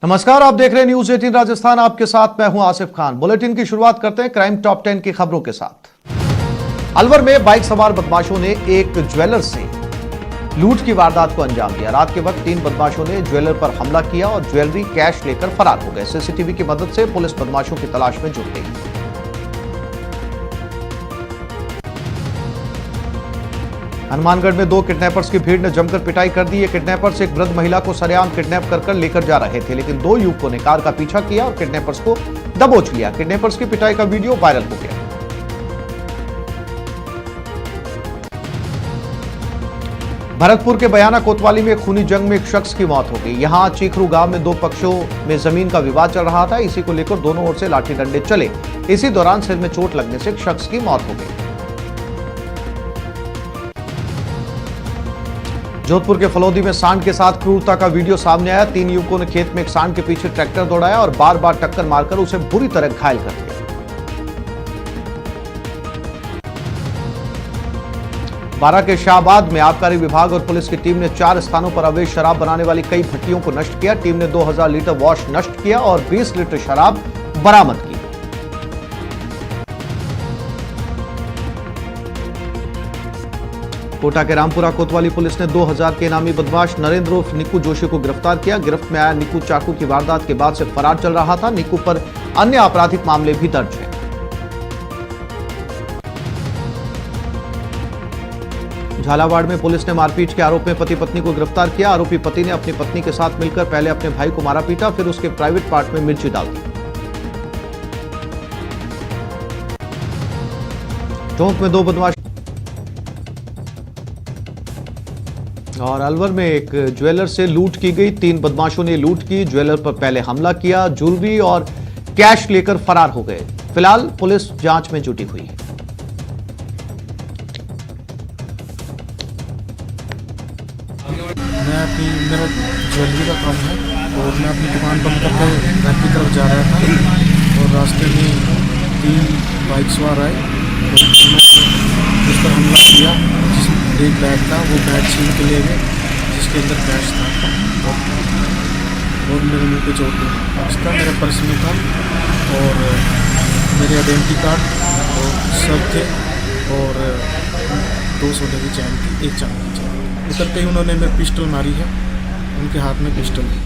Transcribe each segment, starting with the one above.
नमस्कार, आप देख रहे हैं न्यूज 18 राजस्थान। आपके साथ मैं हूं आसिफ खान। बुलेटिन की शुरुआत करते हैं क्राइम टॉप 10 की खबरों के साथ। अलवर में बाइक सवार बदमाशों ने एक ज्वेलर से लूट की वारदात को अंजाम दिया। रात के वक्त 3 बदमाशों ने ज्वेलर पर हमला किया और ज्वेलरी कैश लेकर फरार हो गए। सीसीटीवी की मदद से पुलिस बदमाशों की तलाश में जुट गई। हनुमानगढ़ में 2 किडनैपर्स की भीड़ ने जमकर पिटाई कर दी। ये किडनैपर्स एक वृद्ध महिला को सरेआम किडनैप कर लेकर जा रहे थे, लेकिन 2 युवकों ने कार का पीछा किया और किडनैपर्स को दबोच लिया। किडनैपर्स की पिटाई का वीडियो वायरल हो गया। भरतपुर के बयाना कोतवाली में खूनी जंग में एक शख्स की मौत हो गई। यहां चीखरू गांव में 2 पक्षों में जमीन का विवाद चल रहा था। इसी को लेकर दोनों ओर से लाठी डंडे चले। इसी दौरान सिर में चोट लगने से एक शख्स की मौत हो गई। जोधपुर के फलौदी में सांड के साथ क्रूरता का वीडियो सामने आया। 3 युवकों ने खेत में एक सांड के पीछे ट्रैक्टर दौड़ाया और बार बार टक्कर मारकर उसे बुरी तरह घायल कर दिया। बारा के शाहबाद में आबकारी विभाग और पुलिस की टीम ने 4 स्थानों पर अवैध शराब बनाने वाली कई भट्टियों को नष्ट किया। टीम ने 2000 लीटर वॉश नष्ट किया और 20 लीटर शराब बरामद की। कोटा के रामपुरा कोतवाली पुलिस ने 2000 के इनामी बदमाश नरेंद्र उर्फ निकू जोशी को गिरफ्तार किया। गिरफ्त में आया निकू चाकू की वारदात के बाद से फरार चल रहा था। निकू पर अन्य आपराधिक मामले भी दर्ज हैं। झालावाड़ में पुलिस ने मारपीट के आरोप में पति पत्नी को गिरफ्तार किया। आरोपी पति ने अपनी पत्नी के साथ मिलकर पहले अपने भाई को मारा पीटा, फिर उसके प्राइवेट पार्ट में मिर्ची डाल दी। टोंक में 2 बदमाश और अलवर में एक ज्वेलर से लूट की गई। 3 बदमाशों ने लूट की। ज्वेलर पर पहले हमला किया, ज्वेलरी और कैश लेकर फरार हो गए। फिलहाल पुलिस जांच में जुटी हुई है। मेरा ज्वेलरी का काम है और मैं अपनी दुकान बंद करके घर की तरफ जा रहा था और रास्ते में 3 बाइक सवार आए और उस पर हमला किया। एक बैग था, वो बैग छीन के ले गए जिसके अंदर कैश था और मेरे मुंह पे चोट लगी। मेरे पर्स में था और मेरे आइडेंटिटी कार्ड और सब थे और 2 सोने की चैन थी, 1 चांदी की चैन। निकलते ही उन्होंने मेरे पिस्टल मारी है, उनके हाथ में पिस्टल है।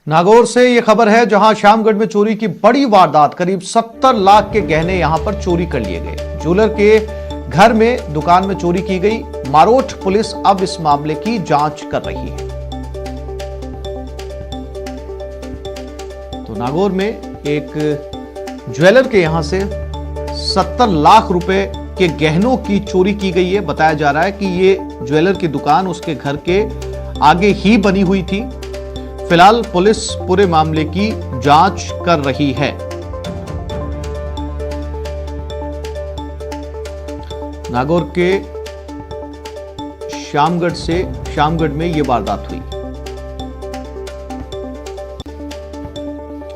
नागौर से यह खबर है, जहां शामगढ़ में चोरी की बड़ी वारदात। करीब 70 लाख के गहने यहां पर चोरी कर लिए गए। ज्वेलर के घर में दुकान में चोरी की गई। मारोठ पुलिस अब इस मामले की जांच कर रही है। तो नागौर में एक ज्वेलर के यहां से 70 लाख रुपए के गहनों की चोरी की गई है। बताया जा रहा है कि ये ज्वेलर की दुकान उसके घर के आगे ही बनी हुई थी। फिलहाल पुलिस पूरे मामले की जांच कर रही है। नागौर के शामगढ़ में यह वारदात हुई।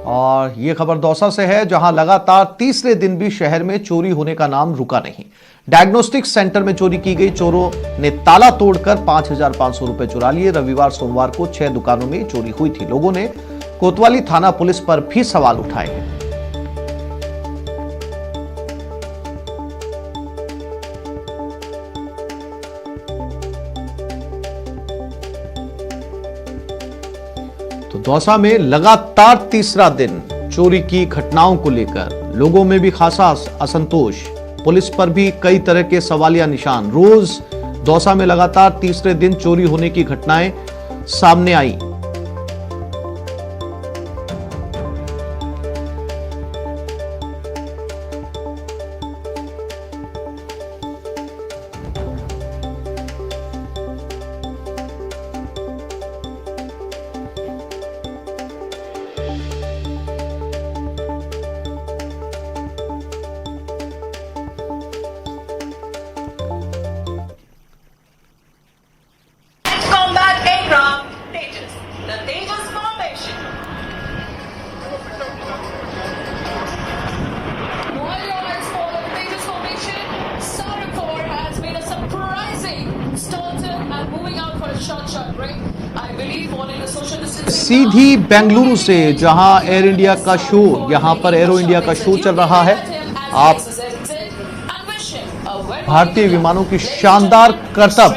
और यह खबर दौसा से है, जहां लगातार तीसरे दिन भी शहर में चोरी होने का नाम रुका नहीं। डायग्नोस्टिक सेंटर में चोरी की गई। चोरों ने ताला तोड़कर 5500 रुपए चुरा लिए। रविवार सोमवार को 6 दुकानों में चोरी हुई थी। लोगों ने कोतवाली थाना पुलिस पर भी सवाल उठाए हैं। तो दौसा में लगातार तीसरा दिन चोरी की घटनाओं को लेकर लोगों में भी खासा असंतोष। पुलिस पर भी कई तरह के सवालिया निशान। रोज दौसा में लगातार तीसरे दिन चोरी होने की घटनाएं सामने आई। Combat aircraft Tejas. सीधी बेंगलुरु से, जहां एयर इंडिया का शो, यहां पर एरो इंडिया का शो चल रहा है। आप भारतीय विमानों की शानदार करतब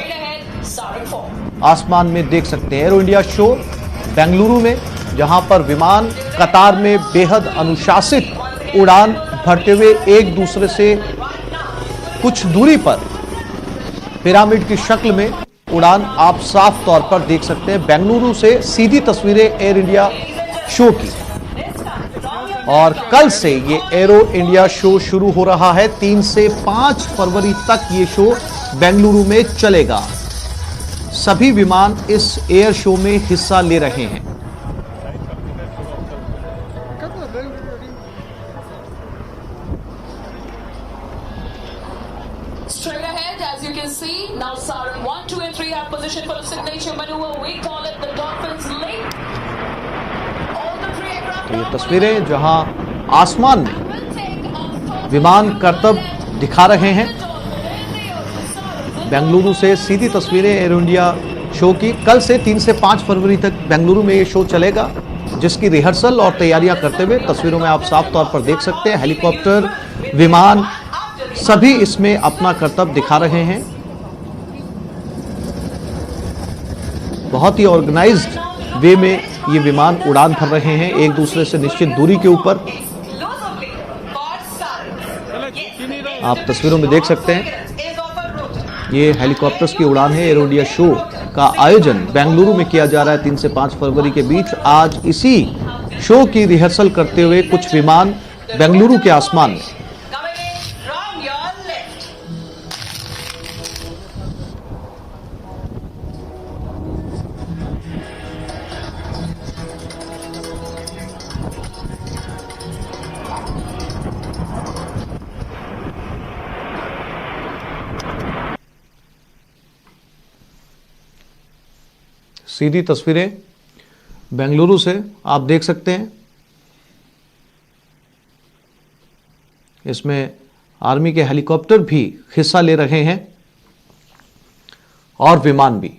आसमान में देख सकते हैं। एरो इंडिया शो बेंगलुरु में, जहां पर विमान कतार में बेहद अनुशासित उड़ान भरते हुए एक दूसरे से कुछ दूरी पर पिरामिड की शक्ल में उड़ान आप साफ तौर पर देख सकते हैं। बेंगलुरु से सीधी तस्वीरें एयर इंडिया शो की। और कल से ये एरो इंडिया शो शुरू हो रहा है। 3 से 5 फरवरी तक ये शो बेंगलुरु में चलेगा। सभी विमान इस एयर शो में हिस्सा ले रहे हैं। Straight ahead, as you can see, now Saran 1, 2 and 3 have positioned for a signature maneuver. We call it the Dolphins Link. All the 3 aircraft. तो ये तस्वीरें जहां आसमान में विमान करतब दिखा रहे हैं। बेंगलुरु से सीधी तस्वीरें एरो इंडिया शो की। कल से 3 से 5 फरवरी तक बेंगलुरु में ये शो चलेगा, जिसकी रिहर्सल और तैयारियां करते हुए तस्वीरों में आप साफ तौर पर देख सकते हैं। हेलीकॉप्टर, विमान सभी इसमें अपना करतब दिखा रहे हैं। बहुत ही ऑर्गेनाइज्ड वे में ये विमान उड़ान भर रहे हैं, एक दूसरे से निश्चित दूरी के ऊपर। आप तस्वीरों में देख सकते हैं ये हेलीकॉप्टर्स की उड़ान है। एरो इंडिया शो का आयोजन बेंगलुरु में किया जा रहा है 3 से 5 फरवरी के बीच। आज इसी शो की रिहर्सल करते हुए कुछ विमान बेंगलुरु के आसमान में। सीधी तस्वीरें बेंगलुरु से आप देख सकते हैं। इसमें आर्मी के हेलीकॉप्टर भी हिस्सा ले रहे हैं और विमान भी।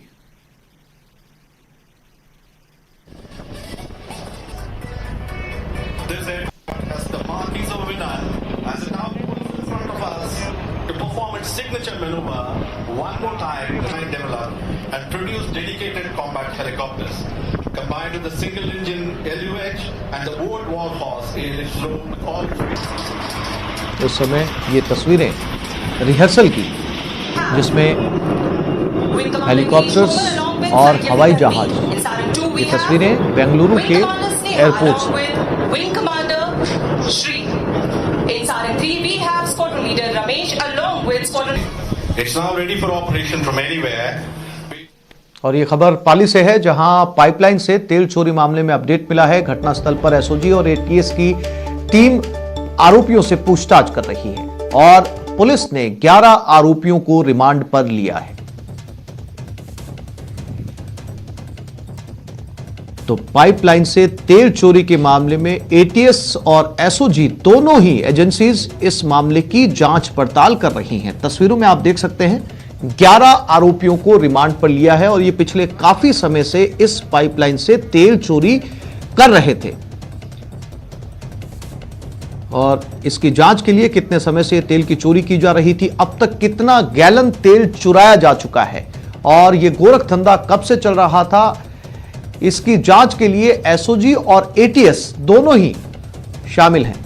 Signature maneuver one more time designed, developed and produced dedicated combat helicopters combined with the single engine LUH and the World War Horse is flown with all three. उस समय ये तस्वीरें रिहर्सल की, जिसमें हेलीकॉप्टर्स और हवाई जहाज। ये तस्वीरें बेंगलुरु के एयरपोर्ट से। It's now ready for operation from anywhere. और ये खबर पाली से है, जहां पाइपलाइन से तेल चोरी मामले में अपडेट मिला है। घटनास्थल पर एसओजी और एटीएस की टीम आरोपियों से पूछताछ कर रही है और पुलिस ने 11 आरोपियों को रिमांड पर लिया है। तो पाइपलाइन से तेल चोरी के मामले में एटीएस और एसओजी दोनों ही एजेंसीज इस मामले की जांच पड़ताल कर रही हैं। तस्वीरों में आप देख सकते हैं 11 आरोपियों को रिमांड पर लिया है और ये पिछले काफी समय से इस पाइपलाइन से तेल चोरी कर रहे थे। और इसकी जांच के लिए कितने समय से तेल की चोरी की जा रही थी, अब तक कितना गैलन तेल चुराया जा चुका है और यह गोरख धंधा कब से चल रहा था, इसकी जांच के लिए एसओजी और एटीएस दोनों ही शामिल हैं।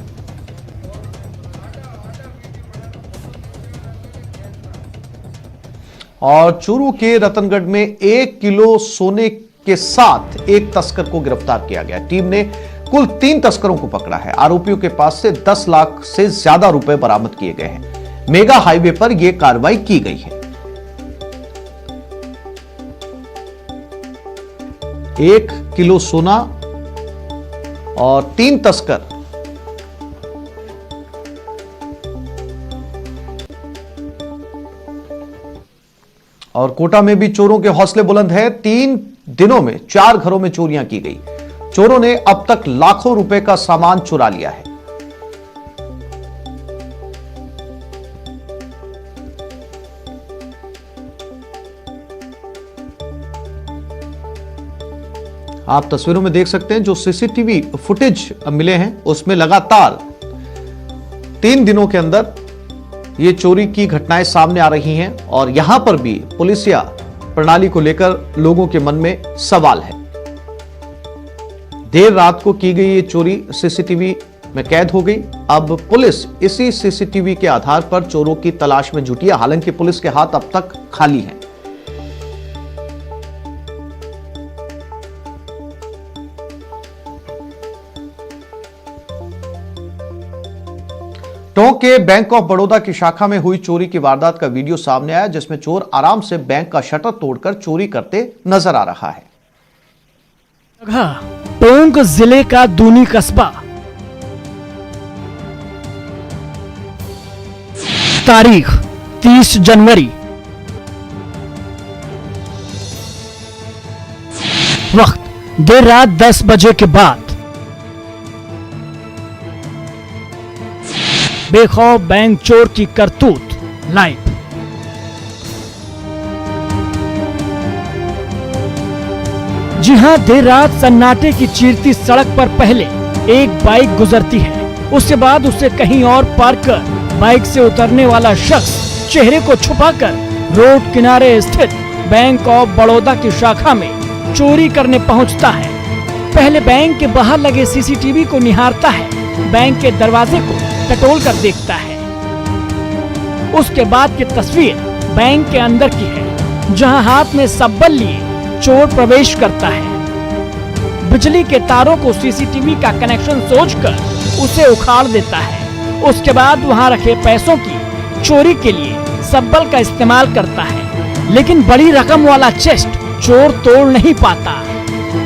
और चूरू के रतनगढ़ में 1 किलो सोने के साथ एक तस्कर को गिरफ्तार किया गया। टीम ने कुल 3 तस्करों को पकड़ा है। आरोपियों के पास से 10 लाख से ज्यादा रुपए बरामद किए गए हैं। मेगा हाईवे पर यह कार्रवाई की गई है। 1 किलो सोना और 3 तस्कर। और कोटा में भी चोरों के हौसले बुलंद है। 3 दिनों में 4 घरों में चोरियां की गई। चोरों ने अब तक लाखों रुपए का सामान चुरा लिया है। आप तस्वीरों में देख सकते हैं जो सीसीटीवी फुटेज मिले हैं उसमें लगातार 3 दिनों के अंदर ये चोरी की घटनाएं सामने आ रही हैं और यहां पर भी पुलिसिया प्रणाली को लेकर लोगों के मन में सवाल है। देर रात को की गई ये चोरी सीसीटीवी में कैद हो गई। अब पुलिस इसी सीसीटीवी के आधार पर चोरों की तलाश में जुटी है। हालांकि पुलिस के हाथ अब तक खाली हैं। टोंक के बैंक ऑफ बड़ौदा की शाखा में हुई चोरी की वारदात का वीडियो सामने आया जिसमें चोर आराम से बैंक का शटर तोड़कर चोरी करते नजर आ रहा है। टोंक जिले का दूनी कस्बा, तारीख 30 जनवरी, वक्त देर रात 10 बजे के बाद बेखौफ बैंक चोर की करतूत लाइव। जी हां, देर रात सन्नाटे की चीरती सड़क पर पहले एक बाइक गुजरती है, उसके बाद उसे कहीं और पार कर बाइक से उतरने वाला शख्स चेहरे को छुपाकर रोड किनारे स्थित बैंक ऑफ बड़ौदा की शाखा में चोरी करने पहुंचता है। पहले बैंक के बाहर लगे सीसीटीवी को निहारता है, बैंक के दरवाजे को टटोल कर देखता है। उसके बाद की तस्वीर बैंक के अंदर की है, जहां हाथ में सब्बल लिए चोर प्रवेश करता है। बिजली के तारों को सीसीटीवी का कनेक्शन सोचकर उसे उखाड़ देता है। उसके बाद वहां रखे पैसों की चोरी के लिए सब्बल का इस्तेमाल करता है, लेकिन बड़ी रकम वाला चेस्ट चोर तोड़ नहीं पाता।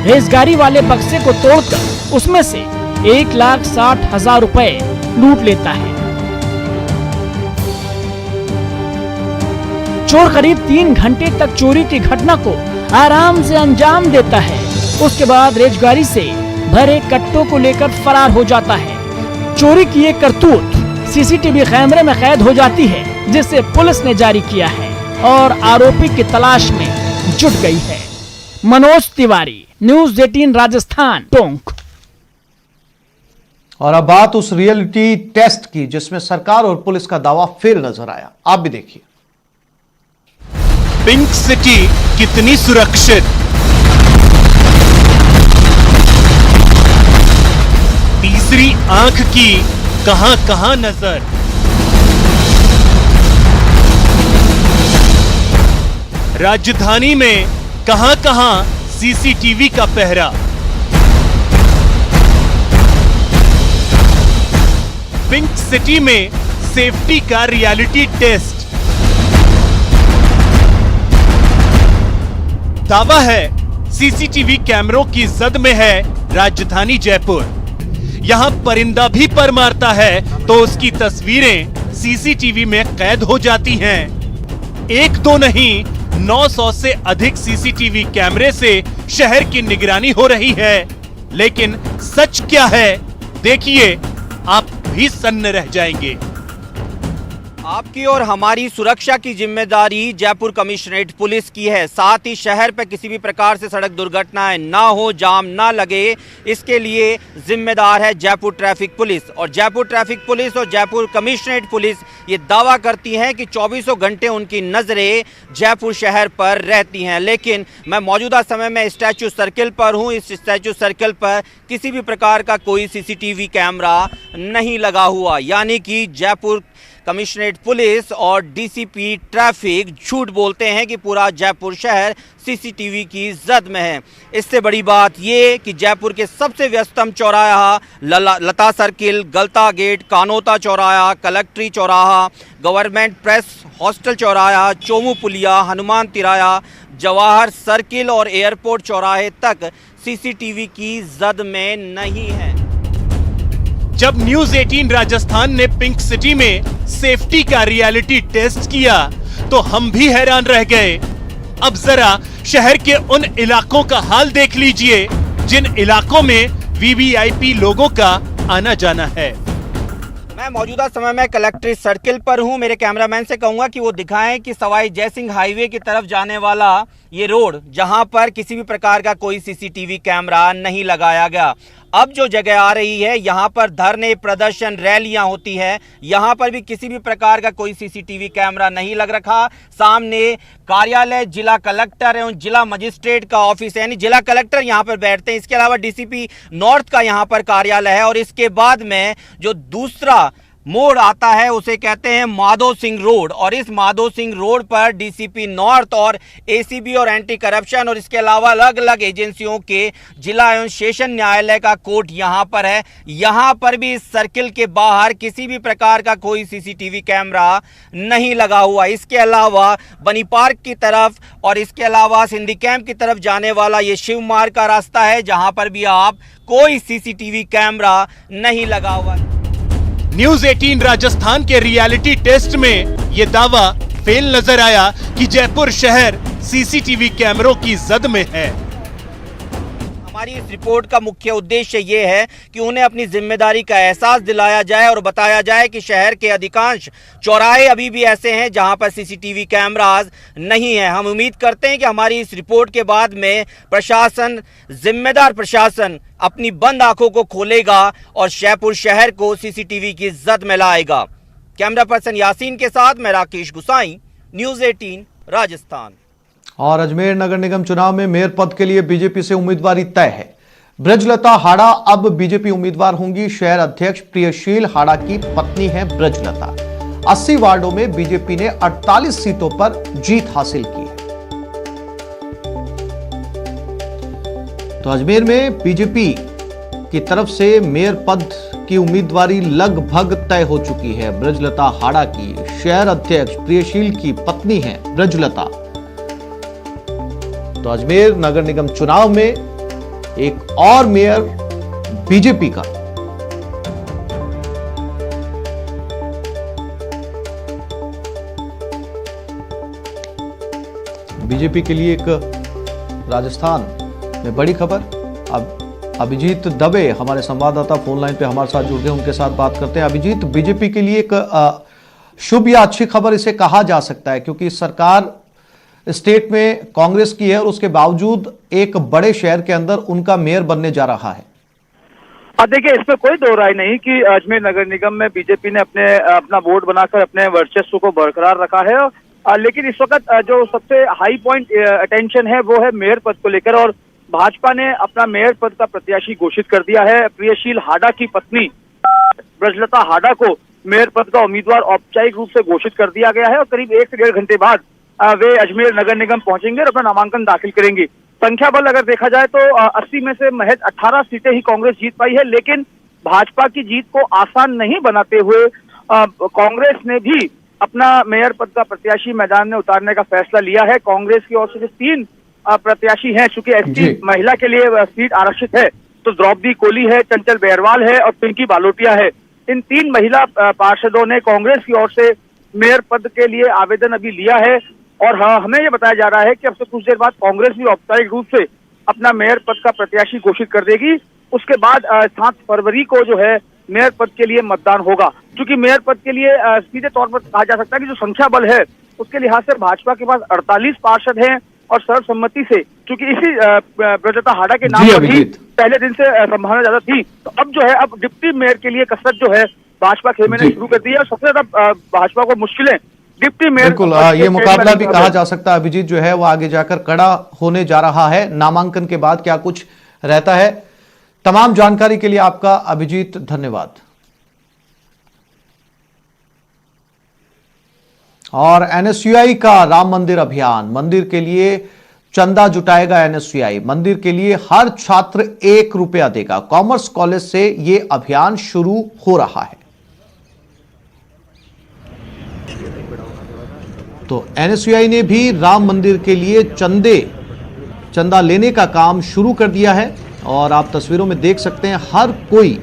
रेजगारी वाले बक्से को तोड़कर उसमें से 1,60,000 रुपए लूट लेता है। चोर करीब 3 घंटे तक चोरी की घटना को आराम से अंजाम देता है। उसके बाद रेजगारी से भरे कट्टों को लेकर फरार हो जाता है। चोरी की ये करतूत सीसीटीवी कैमरे में कैद हो जाती है, जिसे पुलिस ने जारी किया है और आरोपी की तलाश में जुट गई है। मनोज तिवारी, न्यूज़ 18 राजस्थान, टोंक। और अब बात उस रियलिटी टेस्ट की जिसमें सरकार और पुलिस का दावा फेल नजर आया। आप भी देखिए। पिंक सिटी कितनी सुरक्षित, तीसरी आंख की कहां कहां नजर, राजधानी में कहां कहां सीसीटीवी का पहरा, पिंक सिटी में सेफ्टी का रियलिटी टेस्ट। दावा है सीसीटीवी कैमरों की जद में है राजधानी जयपुर। यहां परिंदा भी पर मारता है तो उसकी तस्वीरें सीसीटीवी में कैद हो जाती हैं। 1-2 नहीं, 900 से अधिक सीसीटीवी कैमरे से शहर की निगरानी हो रही है। लेकिन सच क्या है, देखिए, आप भी सन्न रह जाएंगे। आपकी और हमारी सुरक्षा की जिम्मेदारी जयपुर कमिश्नरेट पुलिस की है। साथ ही शहर पर किसी भी प्रकार से सड़क दुर्घटनाएं ना हो, जाम ना लगे, इसके लिए जिम्मेदार है जयपुर ट्रैफिक पुलिस। और जयपुर ट्रैफिक पुलिस और जयपुर कमिश्नरेट पुलिस ये दावा करती हैं कि 24 घंटे उनकी नज़रें जयपुर शहर पर रहती हैं। लेकिन मैं मौजूदा समय में स्टैचू सर्किल पर हूँ। इस स्टैचू सर्किल पर किसी भी प्रकार का कोई सीसीटीवी कैमरा नहीं लगा हुआ, यानी कि जयपुर कमिश्नरेट पुलिस और डीसीपी ट्रैफिक झूठ बोलते हैं कि पूरा जयपुर शहर सीसीटीवी की जद में है। इससे बड़ी बात ये कि जयपुर के सबसे व्यस्तम चौराहा लता सर्किल, गलता गेट, कानोता चौराहा, कलेक्ट्री चौराहा, गवर्नमेंट प्रेस हॉस्टल चौराहा, चोमू पुलिया, हनुमान तिराया, जवाहर सर्किल और एयरपोर्ट चौराहे तक सीसीटीवी की जद में नहीं है। जब न्यूज़ 18 राजस्थान ने पिंक सिटी में सेफ्टी का रियलिटी टेस्ट किया तो हम भी हैरान रह गए। अब जरा शहर के उन इलाकों का हाल देख लीजिए जिन इलाकों में वीवीआईपी लोगों का आना जाना है। मैं मौजूदा समय में कलेक्ट्रेट सर्किल पर हूं। मेरे कैमरामैन से कहूंगा कि वो दिखाएं कि सवाई जयसिंह हाईवे की तरफ जाने वाला ये रोड, जहां पर किसी भी प्रकार का कोई सीसीटीवी कैमरा नहीं लगाया गया। अब जो जगह आ रही है, यहाँ पर धरने, प्रदर्शन, रैलियां होती है, यहाँ पर भी किसी भी प्रकार का कोई सीसीटीवी कैमरा नहीं लग रखा। सामने कार्यालय जिला कलेक्टर एवं जिला मजिस्ट्रेट का ऑफिस है, यानी जिला कलेक्टर यहाँ पर बैठते हैं। इसके अलावा डीसीपी नॉर्थ का यहाँ पर कार्यालय है और इसके बाद में जो दूसरा मोड़ आता है उसे कहते हैं माधो सिंह रोड, और इस माधो सिंह रोड पर डीसीपी नॉर्थ और एसीबी और एंटी करप्शन और इसके अलावा अलग अलग एजेंसियों के जिला एवं सेशन न्यायालय का कोर्ट यहां पर है। यहां पर भी इस सर्किल के बाहर किसी भी प्रकार का कोई सीसीटीवी कैमरा नहीं लगा हुआ। इसके अलावा बनी पार्क की तरफ और इसके अलावा सिंधी कैंप की तरफ जाने वाला ये शिव मार्ग का रास्ता है, जहां पर भी आप कोई सीसीटीवी कैमरा नहीं लगा हुआ। न्यूज 18 राजस्थान के रियलिटी टेस्ट में यह दावा फेल नजर आया कि जयपुर शहर सीसीटीवी कैमरों की जद में है। हमारी इस रिपोर्ट का मुख्य उद्देश्य ये है कि उन्हें अपनी जिम्मेदारी का एहसास दिलाया जाए और बताया जाए कि शहर के अधिकांश चौराहे अभी भी ऐसे हैं जहां पर सीसीटीवी कैमरास नहीं है। हम उम्मीद करते हैं कि हमारी इस रिपोर्ट के बाद में प्रशासन, जिम्मेदार प्रशासन अपनी बंद आंखों को खोलेगा और जयपुर शहर को सीसीटीवी की जद में लाएगा। कैमरा पर्सन यासीन के साथ मैं राकेश गुसाई, न्यूज 18 राजस्थान। और अजमेर नगर निगम चुनाव में मेयर पद के लिए बीजेपी से उम्मीदवारी तय है। ब्रजलता हाड़ा अब बीजेपी उम्मीदवार होंगी। शहर अध्यक्ष प्रियशील हाड़ा की पत्नी है ब्रजलता। 80 वार्डों में बीजेपी ने 48 सीटों पर जीत हासिल की है। तो अजमेर में बीजेपी की तरफ से मेयर पद की उम्मीदवारी लगभग तय हो चुकी है। ब्रजलता हाड़ा की शहर अध्यक्ष प्रियशील की पत्नी है ब्रजलता। तो अजमेर नगर निगम चुनाव में एक और मेयर बीजेपी का। बीजेपी के लिए एक राजस्थान में बड़ी खबर। अब अभिजीत दबे हमारे संवाददाता फोन लाइन पे हमारे साथ जुड़ गए, उनके साथ बात करते हैं। अभिजीत, बीजेपी के लिए एक शुभ या अच्छी खबर इसे कहा जा सकता है, क्योंकि सरकार स्टेट में कांग्रेस की है और उसके बावजूद एक बड़े शहर के अंदर उनका मेयर बनने जा रहा है। देखिए, इसमें कोई दो राय नहीं कि अजमेर नगर निगम में बीजेपी ने अपना वोट बनाकर अपने वर्चस्व को बरकरार रखा है। लेकिन इस वक्त जो सबसे हाई पॉइंट अटेंशन है वो है मेयर पद को लेकर, और भाजपा ने अपना मेयर पद का प्रत्याशी घोषित कर दिया है। प्रियशील हाड़ा की पत्नी ब्रजलता हाड़ा को मेयर पद का उम्मीदवार औपचारिक रूप से घोषित कर दिया गया है और करीब 1 से 1.5 घंटे बाद वे अजमेर नगर निगम पहुंचेंगे और अपना नामांकन दाखिल करेंगे। संख्या बल अगर देखा जाए तो 80 में से महज 18 सीटें ही कांग्रेस जीत पाई है, लेकिन भाजपा की जीत को आसान नहीं बनाते हुए कांग्रेस ने भी अपना मेयर पद का प्रत्याशी मैदान में उतारने का फैसला लिया है। कांग्रेस की ओर से 3 प्रत्याशी हैं। चूंकि एसटी महिला के लिए सीट आरक्षित है, तो द्रौपदी कोली है, चंचल बेहरवाल है और पिंकी बालोटिया है। इन 3 महिला पार्षदों ने कांग्रेस की ओर से मेयर पद के लिए आवेदन अभी लिया है। और हाँ, हमें यह बताया जा रहा है कि अब से कुछ देर बाद कांग्रेस भी औपचारिक रूप से अपना मेयर पद का प्रत्याशी घोषित कर देगी। उसके बाद 7 फरवरी को जो है मेयर पद के लिए मतदान होगा। क्योंकि मेयर पद के लिए सीधे तौर पर कहा जा सकता है कि जो संख्या बल है उसके लिहाज से भाजपा के पास 48 पार्षद हैं और सर्वसम्मति से, क्योंकि इसी ब्रजलता हाड़ा के नाम पर ही पहले दिन से संभावना ज्यादा थी, तो अब जो है अब डिप्टी मेयर के लिए कसरत जो है भाजपा खेमे ने शुरू कर दी है। और सबसे ज्यादा भाजपा को मुश्किलें डिप्टी मेयर, बिल्कुल ये मुकाबला भी कहा जा सकता है अभिजीत जो है वो आगे जाकर कड़ा होने जा रहा है। नामांकन के बाद क्या कुछ रहता है। तमाम जानकारी के लिए आपका अभिजीत धन्यवाद। और एनएसयूआई का राम मंदिर अभियान, मंदिर के लिए चंदा जुटाएगा एनएसयूआई। मंदिर के लिए हर छात्र 1 रुपया देगा। कॉमर्स कॉलेज से यह अभियान शुरू हो रहा है। तो एनएसयूआई ने भी राम मंदिर के लिए चंदा लेने का काम शुरू कर दिया है और आप तस्वीरों में देख सकते हैं हर कोई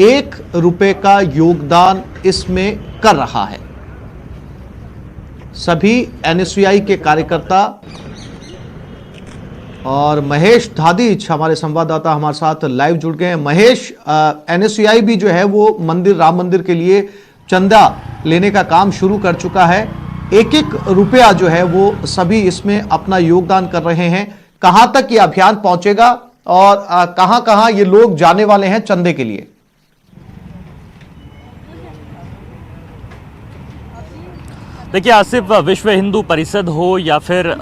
1 रुपए का योगदान इसमें कर रहा है। सभी एनएसयूआई के कार्यकर्ता और महेश धादीच हमारे संवाददाता हमारे साथ लाइव जुड़ गए हैं। महेश, एनएसयूआई भी जो है वो मंदिर, राम मंदिर के लिए चंदा लेने का काम शुरू कर चुका है। एक एक रुपया जो है वो सभी इसमें अपना योगदान कर रहे हैं। कहां तक ये अभियान पहुंचेगा और कहां कहां ये लोग जाने वाले हैं चंदे के लिए? देखिए आसिफ, विश्व हिंदू परिषद हो या फिर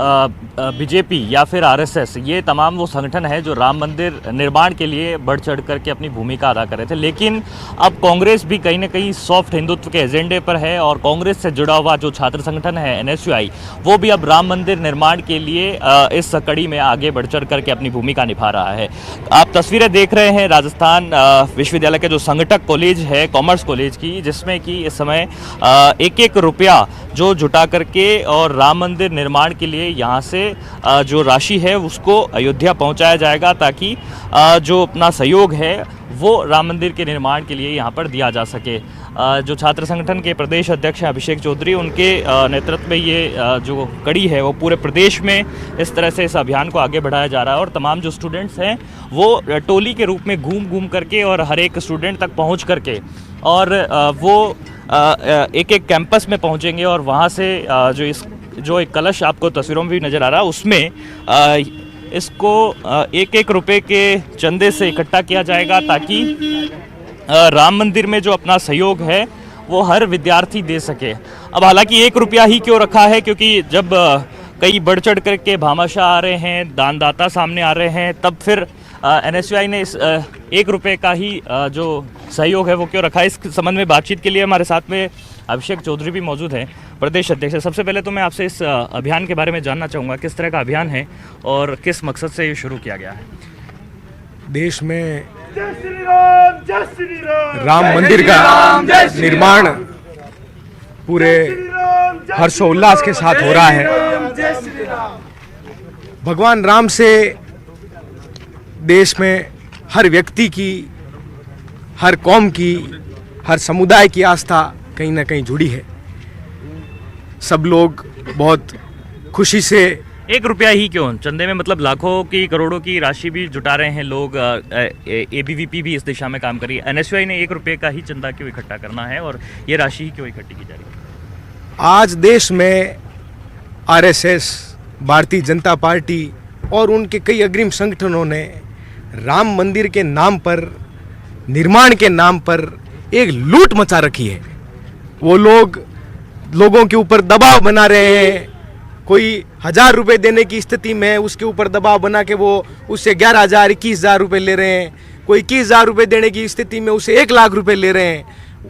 बीजेपी या फिर आरएसएस, ये तमाम वो संगठन है जो राम मंदिर निर्माण के लिए बढ़ चढ़ करके अपनी भूमिका अदा कर रहे थे। लेकिन अब कांग्रेस भी कहीं ना कहीं सॉफ्ट हिंदुत्व के एजेंडे पर है और कांग्रेस से जुड़ा हुआ जो छात्र संगठन है एनएसयूआई, वो भी अब राम मंदिर निर्माण के लिए इस कड़ी में आगे बढ़ चढ़ करके अपनी भूमिका निभा रहा है। आप तस्वीरें देख रहे हैं राजस्थान विश्वविद्यालय के जो संगठक कॉलेज है, कॉमर्स कॉलेज की, जिसमें कि इस समय एक एक रुपया जो जुटा करके और राम मंदिर निर्माण के लिए यहाँ से जो राशि है उसको अयोध्या पहुँचाया जाएगा, ताकि जो अपना सहयोग है वो राम मंदिर के निर्माण के लिए यहाँ पर दिया जा सके। जो छात्र संगठन के प्रदेश अध्यक्ष हैं अभिषेक चौधरी, उनके नेतृत्व में ये जो कड़ी है वो पूरे प्रदेश में इस तरह से इस अभियान को आगे बढ़ाया जा रहा है। और तमाम जो स्टूडेंट्स हैं वो टोली के रूप में घूम घूम करके और हर एक स्टूडेंट तक पहुँच करके और वो एक एक कैंपस में पहुंचेंगे और वहां से जो एक कलश आपको तस्वीरों में भी नज़र आ रहा है उसमें इसको एक एक रुपए के चंदे से इकट्ठा किया जाएगा, ताकि राम मंदिर में जो अपना सहयोग है वो हर विद्यार्थी दे सके। अब हालांकि एक रुपया ही क्यों रखा है, क्योंकि जब कई बढ़ चढ़ करके भामाशाह आ रहे हैं, दानदाता सामने आ रहे हैं, तब फिर एनएसयूआई ने इस एक रुपये का ही जो सहयोग है वो क्यों रखा है। इस संबंध में बातचीत के लिए हमारे साथ में अभिषेक चौधरी भी मौजूद हैं, प्रदेश अध्यक्ष। सबसे पहले तो मैं आपसे इस अभियान के बारे में जानना चाहूँगा, किस तरह का अभियान है और किस मकसद से ये शुरू किया गया है? देश में राम मंदिर का निर्माण पूरे हर्षोल्लास के साथ हो रहा है। भगवान राम से देश में हर व्यक्ति की, हर कौम की, हर समुदाय की आस्था कहीं ना कहीं जुड़ी है। सब लोग बहुत खुशी से एक रुपया ही क्यों चंदे में, मतलब लाखों की करोड़ों की राशि भी जुटा रहे हैं लोग। एबीवीपी भी इस दिशा में काम कर रही है। एनएसयूआई ने एक रुपये का ही चंदा क्यों इकट्ठा करना है और ये राशि ही क्यों इकट्ठी की जा रही है? आज देश में आरएसएस, भारतीय जनता पार्टी और उनके कई अग्रिम संगठनों ने राम मंदिर के नाम पर, निर्माण के नाम पर एक लूट मचा रखी है। वो लोगों के ऊपर दबाव बना रहे हैं। कोई 1000 रुपये देने की स्थिति में उसके ऊपर दबाव बना के वो उससे 11,000, 21,000 रुपये ले रहे हैं। कोई 21,000 रुपये देने की स्थिति में उसे 1 लाख रुपये ले रहे हैं।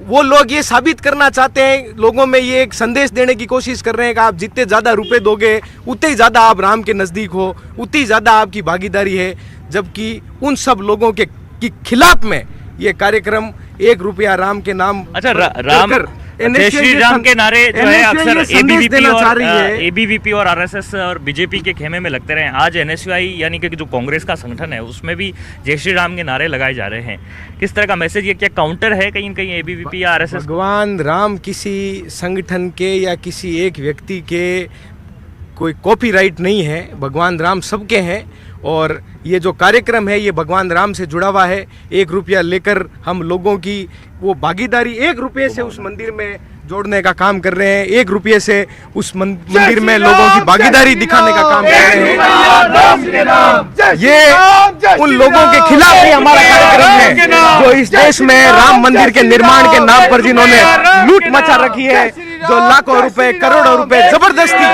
वो लोग ये साबित करना चाहते हैं, लोगों में ये एक संदेश देने की कोशिश कर रहे हैं कि आप जितने ज़्यादा रुपए दोगे उतने ही ज़्यादा आप राम के नज़दीक हो, उतनी ज़्यादा आपकी भागीदारी है। जबकि उन सब लोगों के खिलाफ में ये कार्यक्रम एक रुपया राम के नाम, अच्छा राम जय श्री राम के नारे जो है अक्सर एबीवीपी और आरएसएस और बीजेपी के खेमे में लगते रहे। आज एनएसयूआई यानी कि जो कांग्रेस का संगठन है उसमें भी जय श्री राम के नारे लगाए जा रहे हैं। किस तरह का मैसेज, ये क्या काउंटर है कहीं कहीं एबीवीपी या आरएसएस? भगवान राम किसी संगठन के या किसी एक व्यक्ति के कोई कॉपीराइट नहीं है। भगवान राम सबके हैं और ये जो कार्यक्रम है ये भगवान राम से जुड़ा हुआ है। 1 रुपया लेकर हम लोगों की वो भागीदारी 1 रुपये से उस मंदिर में जोड़ने का काम कर रहे हैं। 1 रुपये से उस मंदिर में लोगों की भागीदारी दिखाने का काम कर रहे हैं। ये उन लोगों के खिलाफ ही हमारा कार्यक्रम है जो इस देश में राम मंदिर के निर्माण के नाम पर जिन्होंने लूट मचा रखी है, जो लाखों रुपए, करोड़ों रुपए जबरदस्ती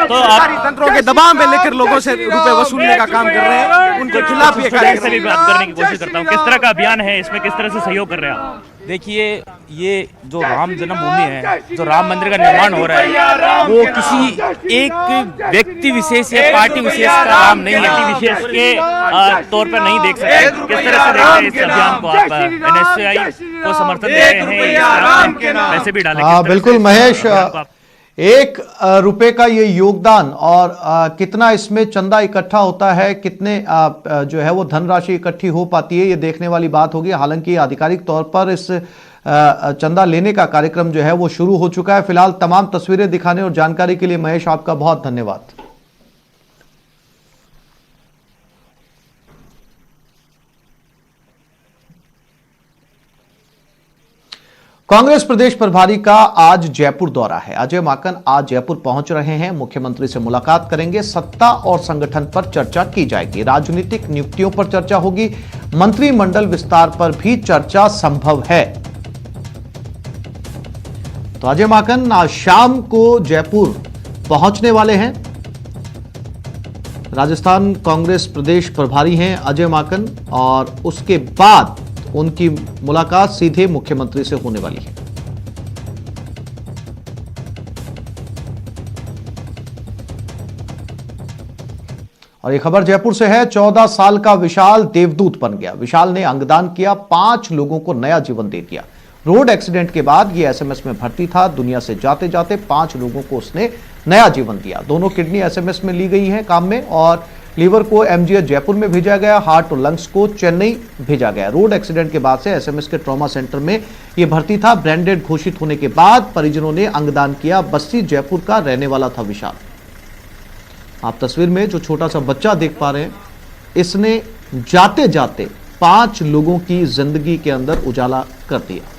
तो सरकारी तंत्रों के दबाव में लेकर लोगों से रुपए वसूलने का काम कर रहे हैं, उनके खिलाफ ये कार्यक्रम से भी बात करने की कोशिश करता हूँ। किस तरह का अभियान है, इसमें किस तरह से सहयोग कर रहे हैं आप? देखिए, ये जो राम जन्मभूमि है, जो राम मंदिर का निर्माण हो रहा है, वो किसी एक व्यक्ति विशेष या पार्टी विशेष का राम नहीं है, व्यक्ति विशेष के तौर पर नहीं देख सकते। किस तरह से देख रहे हैं इस अभियान को आप? एनएसयूआई को समर्थन दे रहे हैं, पैसे भी डाले? बिल्कुल महेश, 1 रुपए का ये योगदान और कितना इसमें चंदा इकट्ठा होता है, कितने जो है वो धनराशि इकट्ठी हो पाती है, ये देखने वाली बात होगी। हालांकि आधिकारिक तौर पर इस चंदा लेने का कार्यक्रम जो है वो शुरू हो चुका है। फिलहाल तमाम तस्वीरें दिखाने और जानकारी के लिए महेश आपका बहुत धन्यवाद। कांग्रेस प्रदेश प्रभारी का आज जयपुर दौरा है। अजय माकन आज जयपुर पहुंच रहे हैं। मुख्यमंत्री से मुलाकात करेंगे। सत्ता और संगठन पर चर्चा की जाएगी। राजनीतिक नियुक्तियों पर चर्चा होगी। मंत्रिमंडल विस्तार पर भी चर्चा संभव है। तो अजय माकन आज शाम को जयपुर पहुंचने वाले हैं। राजस्थान कांग्रेस प्रदेश प्रभारी हैं अजय माकन और उसके बाद उनकी मुलाकात सीधे मुख्यमंत्री से होने वाली है। और ये खबर जयपुर से है। 14 साल का विशाल देवदूत बन गया। विशाल ने अंगदान किया, 5 लोगों को नया जीवन दे दिया। रोड एक्सीडेंट के बाद ये एसएमएस में भर्ती था। दुनिया से जाते जाते 5 लोगों को उसने नया जीवन दिया। दोनों किडनी एसएमएस में ली गई हैं काम में और लीवर को एमजीएच जयपुर में भेजा गया। हार्ट और लंग्स को चेन्नई भेजा गया। रोड एक्सीडेंट के बाद से एसएमएस के ट्रॉमा सेंटर में यह भर्ती था। ब्रांडेड घोषित होने के बाद परिजनों ने अंगदान किया। बस्सी जयपुर का रहने वाला था विशाल। आप तस्वीर में जो छोटा सा बच्चा देख पा रहे हैं, इसने जाते जाते 5 लोगों की जिंदगी के अंदर उजाला कर दिया।